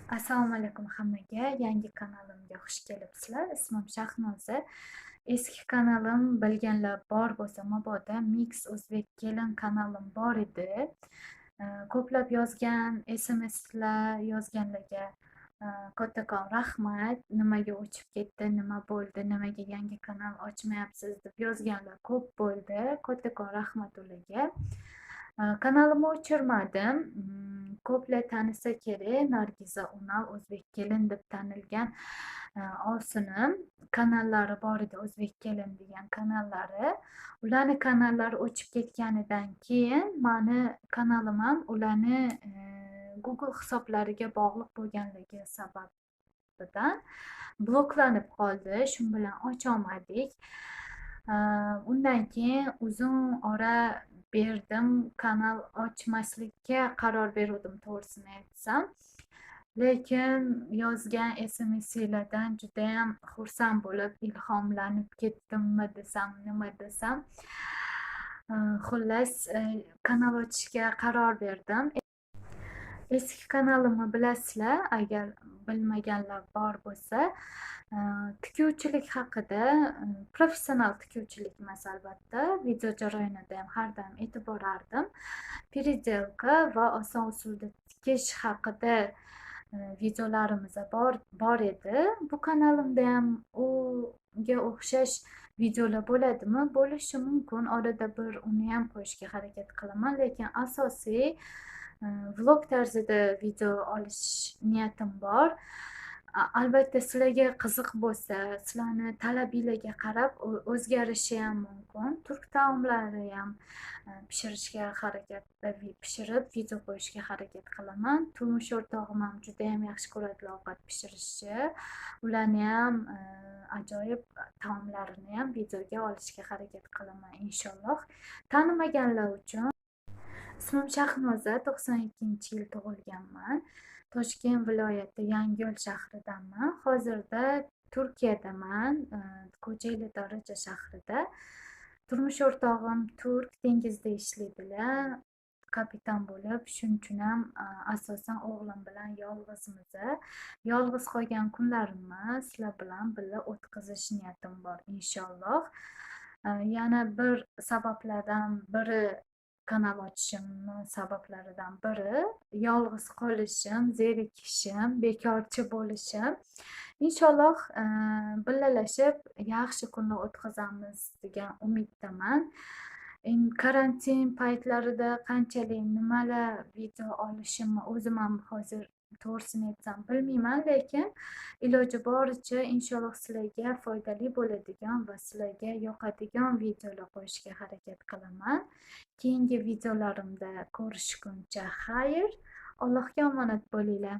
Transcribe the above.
Assalomu alaykum hammaga. Yangi kanalimga xush kelibsizlar. Ismim Shahnoza. Eski kanalim bilganlar bor bo'lsa mabodo Mix O'zbek kelin kanalim bor edi. Ko'plab yozgan SMSlar yozganlarga kattakon rahmat. Nimaga o'chib ketdi, nima bo'ldi, nimaga yangi kanal ochmayapsiz deb yozganlar ko'p bo'ldi. Kattakon rahmat ularga. Kanalimni o'chirmadim. Ko'plar tanisa kerak. Nargiza Unal O'zbek kelin deb tanilgan ovsinim kanallari bor edi. O'zbek kelin degan kanallari. Ularni kanallari o'chib ketganidan keyin mani kanalim ham ularni Google hisoblariga bog'liq bo'lganligi sababidan bloklanib qoldi. Shu bilan ocholmadik. Undan keyin uzun ora berdim, kanal ochmaslikka qaror berdim, to'g'risini aytsam. Lekin yozgan SMSlardan judayam xursand bo'lib, ilhomlanib ketdimmi desam, nima desam. Xullas, kanal ochishga qaror berdim. Eski kanalimni bilasizlar, agar bilmaganlar bor bo'lsa, tikuvchilik haqida, professional tikuvchilik emas albatta, video jarayonida ham har doim aytib borardim. Переделка va oson usulda tikish haqida videolarimiz bor edi. Bu kanalimda ham unga o'xshash videolar bo'ladimi? Bo'lishi mumkin. Orada bir uni ham qo'yishga harakat qilaman, lekin asosiy vlog tarzida video olish niyatim bor. Albatta sizlarga qiziq bo'lsa, sizlarni talabinglarga qarab o'zgarishi ham mumkin. Turk taomlari ham pishirib video qo'yishga harakat qilaman. Turmush o'rtog'im ham juda ham yaxshi ko'radilar ovqat pishirishni. Ularni ham ajoyib taomlarini ham videoga olishga harakat qilaman inshaalloh. Tanimaganlar uchun ismim Shahnoza, 92-yil tug'ilganman. Toshkent viloyati Yangiyo'l shahridanman. Hozirda Turkiyadaman, Ko'chayli Daraja shahrida. Turmush o'rtog'im turk, dengizda ishlaydilar, kapitan bo'lib. Shuning uchun ham asosan o'g'lim bilan yolg'izmiz. Yolg'iz qolgan kunlarimni sizlar bilan birga o'tkazish niyatim bor inshaalloh. Yana bir sabablardan biri, kanal ochishimni sabablaridan biri yolg'iz qolishim, zerikishim, bekorchi bo'lishim. Inshaalloh birgalashib yaxshi kunlar o'tkazamiz degan umiddaman. Karantin paytlarida qanchalik nimalar video olishimni o'zim ham hozir to'g'risini aytsam bilmayman, lekin iloji boricha inshaalloh sizlarga foydali bo'ladigan va sizlarga yoqadigan videolar qo'yishga harakat qilaman. Keyingi videolarimda ko'rishguncha xayr. Allohga omonat bo'linglar.